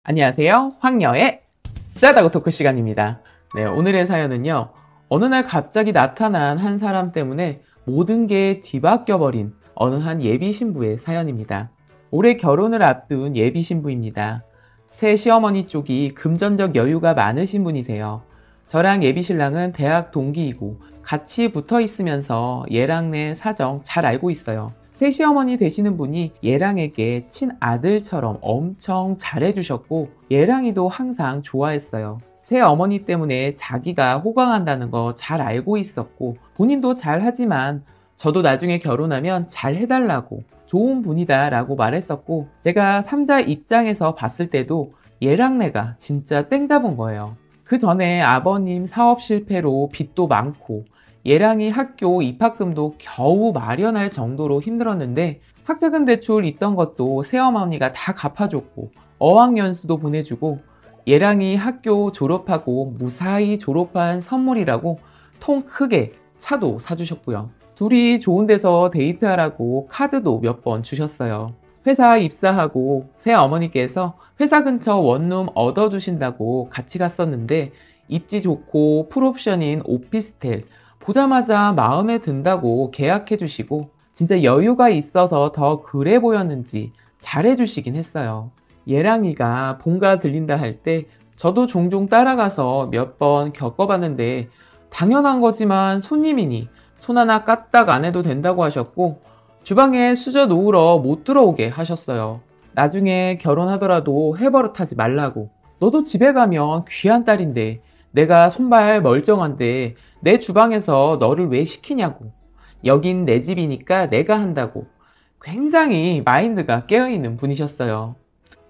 안녕하세요. 황녀의 싸다고 토크 시간입니다. 네, 오늘의 사연은요. 어느 날 갑자기 나타난 한 사람 때문에 모든 게 뒤바뀌어 버린 어느 한 예비 신부의 사연입니다. 올해 결혼을 앞둔 예비 신부입니다. 새 시어머니 쪽이 금전적 여유가 많으신 분이세요. 저랑 예비 신랑은 대학 동기이고 같이 붙어 있으면서 얘랑네 사정 잘 알고 있어요. 새 시어머니 되시는 분이 얘랑에게 친아들처럼 엄청 잘해주셨고 얘랑이도 항상 좋아했어요. 새 어머니 때문에 자기가 호강한다는 거 잘 알고 있었고 본인도 잘하지만 저도 나중에 결혼하면 잘 해달라고 좋은 분이다 라고 말했었고 제가 3자 입장에서 봤을 때도 얘랑내가 진짜 땡 잡은 거예요. 그 전에 아버님 사업 실패로 빚도 많고 얘랑이 학교 입학금도 겨우 마련할 정도로 힘들었는데 학자금 대출 있던 것도 새어머니가 다 갚아줬고 어학연수도 보내주고 얘랑이 학교 졸업하고 무사히 졸업한 선물이라고 통 크게 차도 사주셨고요. 둘이 좋은 데서 데이트하라고 카드도 몇 번 주셨어요. 회사 입사하고 새어머니께서 회사 근처 원룸 얻어주신다고 같이 갔었는데 입지 좋고 풀옵션인 오피스텔 보자마자 마음에 든다고 계약해 주시고 진짜 여유가 있어서 더 그래 보였는지 잘해 주시긴 했어요. 얘랑이가 본가 들린다 할 때 저도 종종 따라가서 몇 번 겪어봤는데 당연한 거지만 손님이니 손 하나 까딱 안 해도 된다고 하셨고 주방에 수저 놓으러 못 들어오게 하셨어요. 나중에 결혼하더라도 해버릇하지 말라고. 너도 집에 가면 귀한 딸인데 내가 손발 멀쩡한데 내 주방에서 너를 왜 시키냐고. 여긴 내 집이니까 내가 한다고. 굉장히 마인드가 깨어있는 분이셨어요.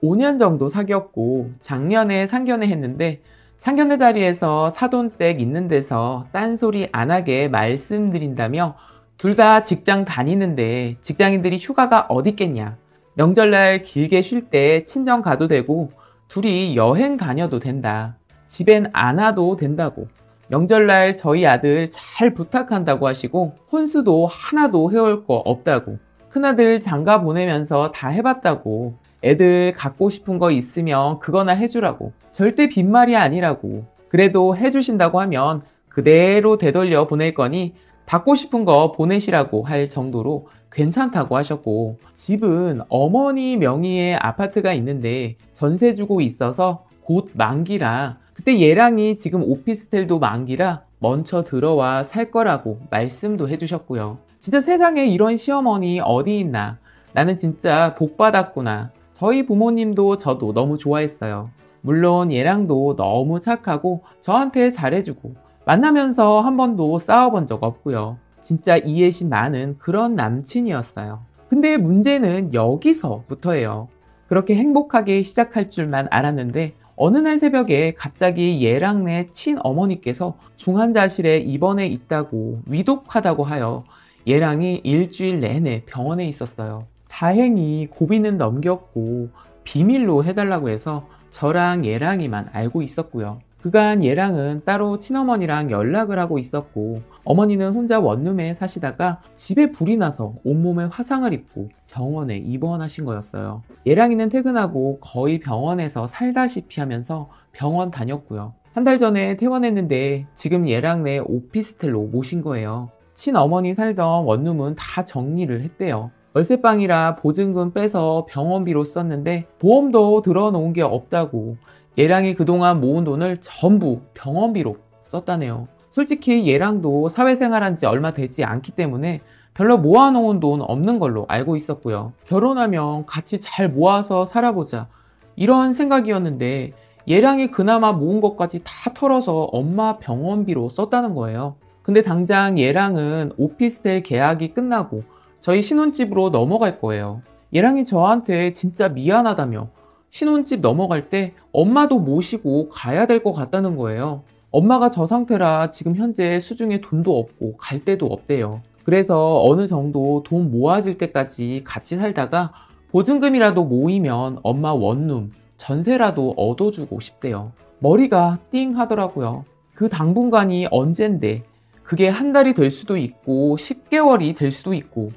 5년 정도 사귀었고 작년에 상견례 했는데 상견례 자리에서 사돈댁 있는 데서 딴소리 안 하게 말씀드린다며 둘 다 직장 다니는데 직장인들이 휴가가 어딨겠냐. 명절날 길게 쉴 때 친정 가도 되고 둘이 여행 다녀도 된다. 집엔 안 와도 된다고. 명절날 저희 아들 잘 부탁한다고 하시고 혼수도 하나도 해올 거 없다고. 큰아들 장가 보내면서 다 해봤다고. 애들 갖고 싶은 거 있으면 그거나 해주라고. 절대 빈말이 아니라고. 그래도 해주신다고 하면 그대로 되돌려 보낼 거니 받고 싶은 거 보내시라고 할 정도로 괜찮다고 하셨고 집은 어머니 명의의 아파트가 있는데 전세 주고 있어서 곧 만기라 그때 얘랑이 지금 오피스텔도 만기라 먼저 들어와 살 거라고 말씀도 해주셨고요. 진짜 세상에 이런 시어머니 어디 있나. 나는 진짜 복 받았구나. 저희 부모님도 저도 너무 좋아했어요. 물론 얘랑도 너무 착하고 저한테 잘해주고 만나면서 한 번도 싸워본 적 없고요. 진짜 이해심 많은 그런 남친이었어요. 근데 문제는 여기서부터예요. 그렇게 행복하게 시작할 줄만 알았는데 어느 날 새벽에 갑자기 얘랑네 친어머니께서 중환자실에 입원해 있다고 위독하다고 하여 얘랑이 일주일 내내 병원에 있었어요. 다행히 고비는 넘겼고 비밀로 해달라고 해서 저랑 얘랑이만 알고 있었고요. 그간 얘랑은 따로 친어머니랑 연락을 하고 있었고 어머니는 혼자 원룸에 사시다가 집에 불이 나서 온몸에 화상을 입고 병원에 입원하신 거였어요. 얘랑이는 퇴근하고 거의 병원에서 살다시피 하면서 병원 다녔고요. 한 달 전에 퇴원했는데 지금 얘랑네 오피스텔로 모신 거예요. 친어머니 살던 원룸은 다 정리를 했대요. 월세방이라 보증금 빼서 병원비로 썼는데 보험도 들어놓은 게 없다고 얘랑이 그동안 모은 돈을 전부 병원비로 썼다네요. 솔직히 얘랑도 사회생활한 지 얼마 되지 않기 때문에 별로 모아놓은 돈 없는 걸로 알고 있었고요. 결혼하면 같이 잘 모아서 살아보자 이런 생각이었는데 얘랑이 그나마 모은 것까지 다 털어서 엄마 병원비로 썼다는 거예요. 근데 당장 얘랑은 오피스텔 계약이 끝나고 저희 신혼집으로 넘어갈 거예요. 얘랑이 저한테 진짜 미안하다며 신혼집 넘어갈 때 엄마도 모시고 가야 될 것 같다는 거예요. 엄마가 저 상태라 지금 현재 수중에 돈도 없고 갈 데도 없대요. 그래서 어느 정도 돈 모아질 때까지 같이 살다가 보증금이라도 모이면 엄마 원룸, 전세라도 얻어주고 싶대요. 머리가 띵 하더라고요. 그 당분간이 언젠데 그게 한 달이 될 수도 있고 10개월이 될 수도 있고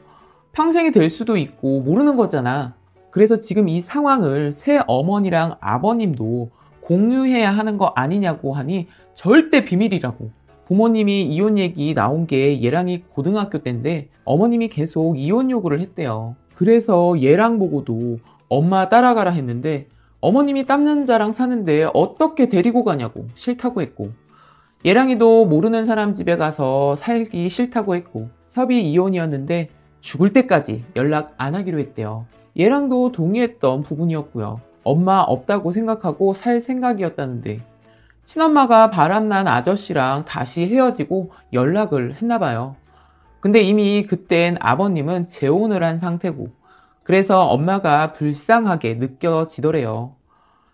평생이 될 수도 있고 모르는 거잖아. 그래서 지금 이 상황을 새 어머니랑 아버님도 공유해야 하는 거 아니냐고 하니 절대 비밀이라고. 부모님이 이혼 얘기 나온 게 얘랑이 고등학교 때인데 어머님이 계속 이혼 요구를 했대요. 그래서 얘랑 보고도 엄마 따라가라 했는데 어머님이 땀난 자랑 사는데 어떻게 데리고 가냐고 싫다고 했고, 얘랑이도 모르는 사람 집에 가서 살기 싫다고 했고, 협의 이혼이었는데 죽을 때까지 연락 안 하기로 했대요. 얘랑도 동의했던 부분이었고요. 엄마 없다고 생각하고 살 생각이었다는데 친엄마가 바람난 아저씨랑 다시 헤어지고 연락을 했나봐요. 근데 이미 그땐 아버님은 재혼을 한 상태고, 그래서 엄마가 불쌍하게 느껴지더래요.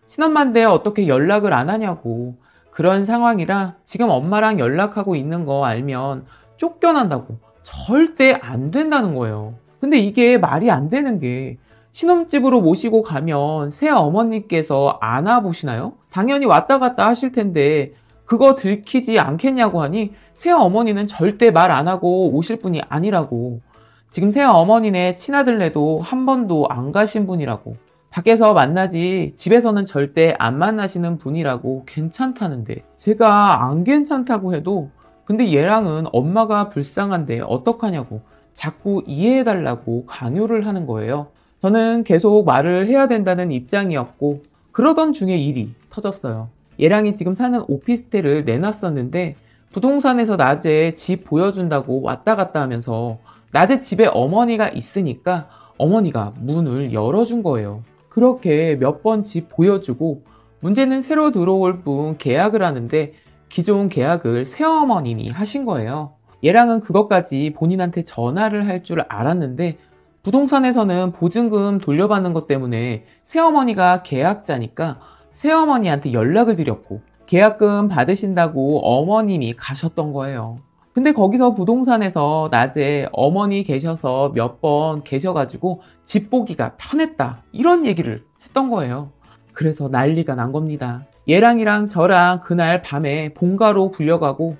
친엄마인데 어떻게 연락을 안 하냐고. 그런 상황이라 지금 엄마랑 연락하고 있는 거 알면 쫓겨난다고. 절대 안 된다는 거예요. 근데 이게 말이 안 되는 게, 신혼집으로 모시고 가면 새 어머니께서 안아보시나요? 당연히 왔다 갔다 하실 텐데 그거 들키지 않겠냐고 하니 새 어머니는 절대 말 안 하고 오실 분이 아니라고. 지금 새 어머니네 친아들네도 한 번도 안 가신 분이라고. 밖에서 만나지 집에서는 절대 안 만나시는 분이라고 괜찮다는데, 제가 안 괜찮다고 해도 근데 얘랑은 엄마가 불쌍한데 어떡하냐고 자꾸 이해해달라고 강요를 하는 거예요. 저는 계속 말을 해야 된다는 입장이었고, 그러던 중에 일이 터졌어요. 얘랑이 지금 사는 오피스텔을 내놨었는데 부동산에서 낮에 집 보여준다고 왔다 갔다 하면서 낮에 집에 어머니가 있으니까 어머니가 문을 열어준 거예요. 그렇게 몇 번 집 보여주고, 문제는 새로 들어올 분 계약을 하는데 기존 계약을 새어머님이 하신 거예요. 얘랑은 그것까지 본인한테 전화를 할 줄 알았는데 부동산에서는 보증금 돌려받는 것 때문에 새어머니가 계약자니까 새어머니한테 연락을 드렸고 계약금 받으신다고 어머님이 가셨던 거예요. 근데 거기서 부동산에서 낮에 어머니 계셔서 몇 번 계셔가지고 집 보기가 편했다 이런 얘기를 했던 거예요. 그래서 난리가 난 겁니다. 얘랑이랑 저랑 그날 밤에 본가로 불려가고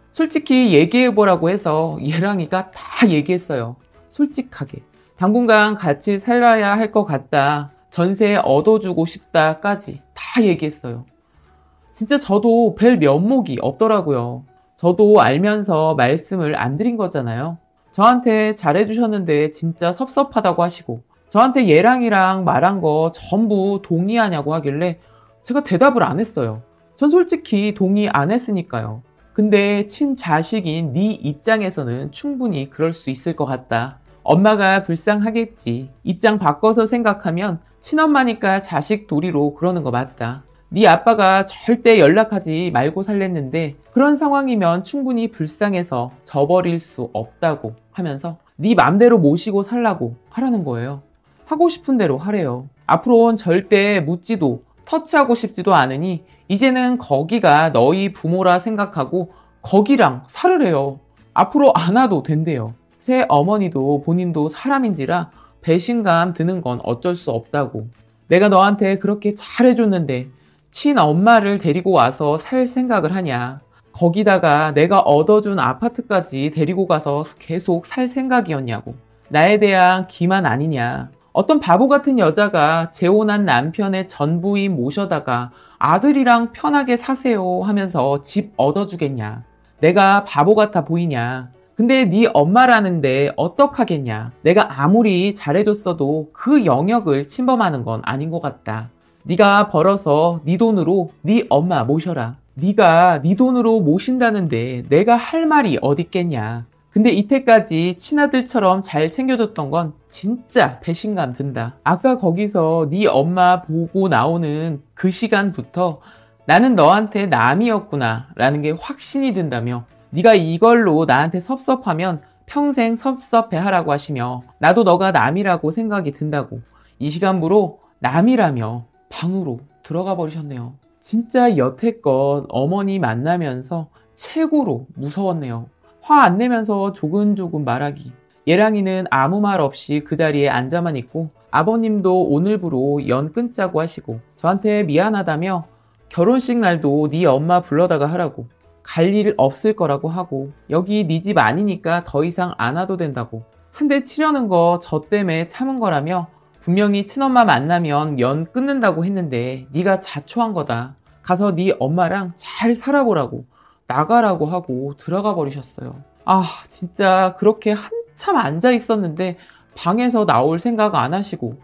솔직히 얘기해보라고 해서 얘랑이가 다 얘기했어요. 솔직하게. 당분간 같이 살아야 할 것 같다. 전세 얻어주고 싶다까지 다 얘기했어요. 진짜 저도 뵐 면목이 없더라고요. 저도 알면서 말씀을 안 드린 거잖아요. 저한테 잘해주셨는데 진짜 섭섭하다고 하시고, 저한테 얘랑이랑 말한 거 전부 동의하냐고 하길래 제가 대답을 안 했어요. 전 솔직히 동의 안 했으니까요. 근데 친자식인 네 입장에서는 충분히 그럴 수 있을 것 같다. 엄마가 불쌍하겠지. 입장 바꿔서 생각하면 친엄마니까 자식 도리로 그러는 거 맞다. 네 아빠가 절대 연락하지 말고 살랬는데 그런 상황이면 충분히 불쌍해서 저버릴 수 없다고 하면서 네 맘대로 모시고 살라고 하라는 거예요. 하고 싶은 대로 하래요. 앞으로는 절대 묻지도 터치하고 싶지도 않으니 이제는 거기가 너희 부모라 생각하고 거기랑 살으래요. 앞으로 안 와도 된대요. 새 어머니도 본인도 사람인지라 배신감 드는 건 어쩔 수 없다고. 내가 너한테 그렇게 잘해줬는데 친엄마를 데리고 와서 살 생각을 하냐. 거기다가 내가 얻어준 아파트까지 데리고 가서 계속 살 생각이었냐고. 나에 대한 기만 아니냐. 어떤 바보 같은 여자가 재혼한 남편의 전부인 모셔다가 아들이랑 편하게 사세요 하면서 집 얻어주겠냐. 내가 바보 같아 보이냐. 근데 네 엄마라는데 어떡하겠냐. 내가 아무리 잘해줬어도 그 영역을 침범하는 건 아닌 것 같다. 네가 벌어서 네 돈으로 네 엄마 모셔라. 네가 네 돈으로 모신다는데 내가 할 말이 어딨겠냐. 근데 이때까지 친아들처럼 잘 챙겨줬던 건 진짜 배신감 든다. 아까 거기서 네 엄마 보고 나오는 그 시간부터 나는 너한테 남이었구나 라는 게 확신이 든다며, 네가 이걸로 나한테 섭섭하면 평생 섭섭해하라고 하시며 나도 너가 남이라고 생각이 든다고 이 시간부로 남이라며 방으로 들어가 버리셨네요. 진짜 여태껏 어머니 만나면서 최고로 무서웠네요. 화 안 내면서 조근조근 말하기. 예랑이는 아무 말 없이 그 자리에 앉아만 있고 아버님도 오늘부로 연 끊자고 하시고 저한테 미안하다며 결혼식 날도 네 엄마 불러다가 하라고, 갈 일 없을 거라고 하고 여기 네 집 아니니까 더 이상 안 와도 된다고, 한 대 치려는 거 저 때문에 참은 거라며 분명히 친엄마 만나면 연 끊는다고 했는데 네가 자초한 거다. 가서 네 엄마랑 잘 살아보라고 나가라고 하고 들어가 버리셨어요. 아, 진짜 그렇게 한참 앉아 있었는데 방에서 나올 생각 안 하시고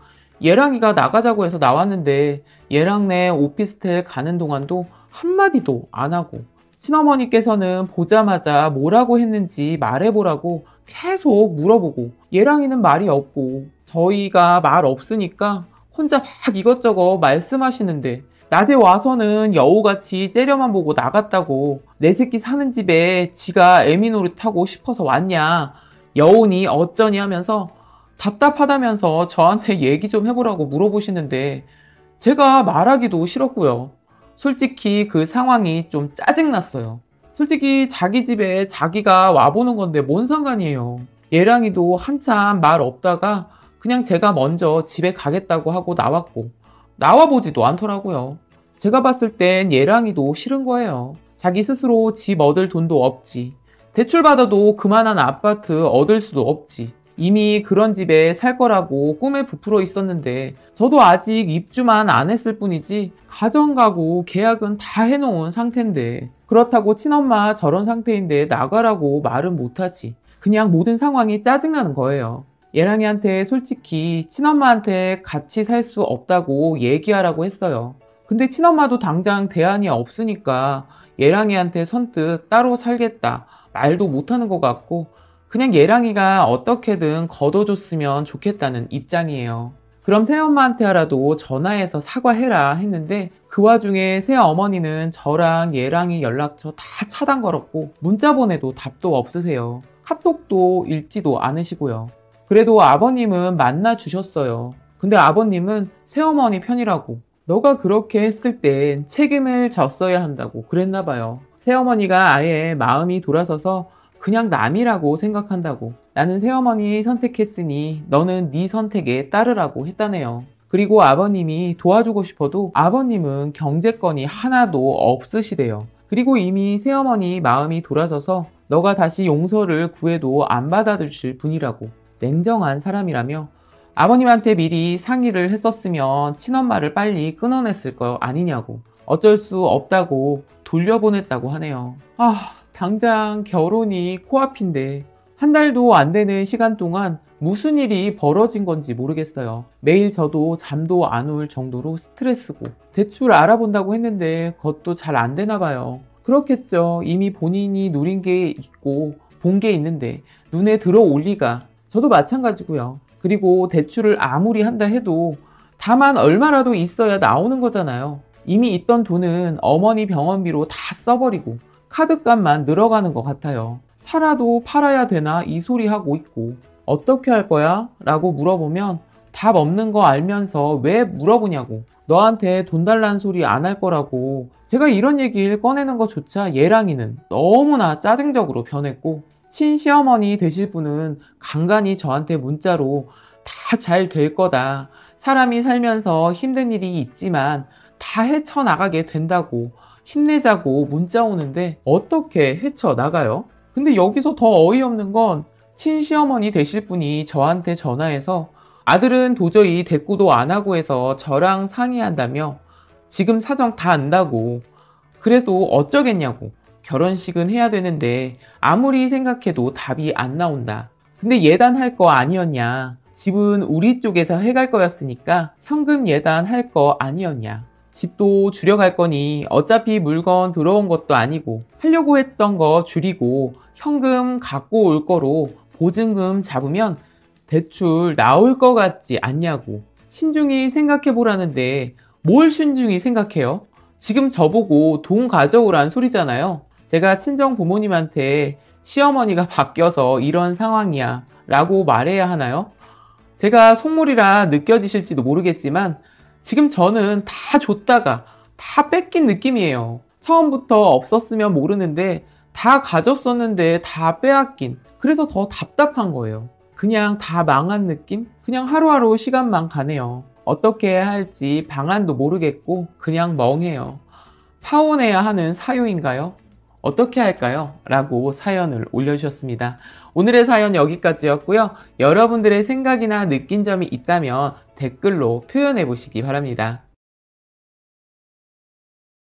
얘랑이가 나가자고 해서 나왔는데 얘랑네 오피스텔 가는 동안도 한마디도 안 하고 친어머니께서는 보자마자 뭐라고 했는지 말해보라고 계속 물어보고 얘랑이는 말이 없고 저희가 말 없으니까 혼자 막 이것저것 말씀하시는데 낮에 와서는 여우같이 째려만 보고 나갔다고 내 새끼 사는 집에 지가 애미 노릇하고 싶어서 왔냐 여우니 어쩌니 하면서 답답하다면서 저한테 얘기 좀 해보라고 물어보시는데 제가 말하기도 싫었고요. 솔직히 그 상황이 좀 짜증났어요. 솔직히 자기 집에 자기가 와보는 건데 뭔 상관이에요. 얘랑이도 한참 말 없다가 그냥 제가 먼저 집에 가겠다고 하고 나왔고 나와보지도 않더라고요. 제가 봤을 땐 얘랑이도 싫은 거예요. 자기 스스로 집 얻을 돈도 없지. 대출받아도 그만한 아파트 얻을 수도 없지. 이미 그런 집에 살 거라고 꿈에 부풀어 있었는데 저도 아직 입주만 안 했을 뿐이지 가정가구 계약은 다 해놓은 상태인데 그렇다고 친엄마 저런 상태인데 나가라고 말은 못하지. 그냥 모든 상황이 짜증나는 거예요. 얘랑이한테 솔직히 친엄마한테 같이 살 수 없다고 얘기하라고 했어요. 근데 친엄마도 당장 대안이 없으니까 얘랑이한테 선뜻 따로 살겠다 말도 못하는 것 같고 그냥 얘랑이가 어떻게든 걷어줬으면 좋겠다는 입장이에요. 그럼 새엄마한테라도 전화해서 사과해라 했는데 그 와중에 새어머니는 저랑 얘랑이 연락처 다 차단 걸었고 문자 보내도 답도 없으세요. 카톡도 읽지도 않으시고요. 그래도 아버님은 만나 주셨어요. 근데 아버님은 새어머니 편이라고 너가 그렇게 했을 땐 책임을 졌어야 한다고 그랬나 봐요. 새어머니가 아예 마음이 돌아서서 그냥 남이라고 생각한다고 나는 새어머니 선택했으니 너는 네 선택에 따르라고 했다네요. 그리고 아버님이 도와주고 싶어도 아버님은 경제권이 하나도 없으시대요. 그리고 이미 새어머니 마음이 돌아서서 너가 다시 용서를 구해도 안 받아주실 분이라고 냉정한 사람이라며 아버님한테 미리 상의를 했었으면 친엄마를 빨리 끊어냈을 거 아니냐고 어쩔 수 없다고 돌려보냈다고 하네요. 당장 결혼이 코앞인데 한 달도 안 되는 시간 동안 무슨 일이 벌어진 건지 모르겠어요. 매일 저도 잠도 안 올 정도로 스트레스고 대출 알아본다고 했는데 그것도 잘 안 되나 봐요. 그렇겠죠. 이미 본인이 누린 게 있고 본 게 있는데 눈에 들어올 리가. 저도 마찬가지고요. 그리고 대출을 아무리 한다 해도 다만 얼마라도 있어야 나오는 거잖아요. 이미 있던 돈은 어머니 병원비로 다 써버리고 카드값만 늘어가는 것 같아요. 차라도 팔아야 되나 이 소리 하고 있고 어떻게 할 거야? 라고 물어보면 답 없는 거 알면서 왜 물어보냐고 너한테 돈 달라는 소리 안 할 거라고 제가 이런 얘기를 꺼내는 것조차 얘랑이는 너무나 짜증적으로 변했고 친시어머니 되실 분은 간간히 저한테 문자로 다 잘 될 거다. 사람이 살면서 힘든 일이 있지만 다 헤쳐나가게 된다고 힘내자고 문자 오는데 어떻게 헤쳐나가요? 근데 여기서 더 어이없는 건 친시어머니 되실 분이 저한테 전화해서 아들은 도저히 대꾸도 안 하고 해서 저랑 상의한다며 지금 사정 다 안다고 그래도 어쩌겠냐고 결혼식은 해야 되는데 아무리 생각해도 답이 안 나온다. 근데 예단할 거 아니었냐. 집은 우리 쪽에서 해갈 거였으니까 현금 예단할 거 아니었냐. 집도 줄여갈 거니 어차피 물건 들어온 것도 아니고 하려고 했던 거 줄이고 현금 갖고 올 거로 보증금 잡으면 대출 나올 거 같지 않냐고 신중히 생각해 보라는데 뭘 신중히 생각해요? 지금 저보고 돈 가져오란 소리잖아요. 제가 친정 부모님한테 시어머니가 바뀌어서 이런 상황이야 라고 말해야 하나요? 제가 속물이라 느껴지실지도 모르겠지만 지금 저는 다 줬다가 다 뺏긴 느낌이에요. 처음부터 없었으면 모르는데 다 가졌었는데 다 빼앗긴 그래서 더 답답한 거예요. 그냥 다 망한 느낌? 그냥 하루하루 시간만 가네요. 어떻게 해야 할지 방안도 모르겠고 그냥 멍해요. 파혼해야 하는 사유인가요? 어떻게 할까요? 라고 사연을 올려주셨습니다. 오늘의 사연 여기까지였고요. 여러분들의 생각이나 느낀 점이 있다면 댓글로 표현해 보시기 바랍니다.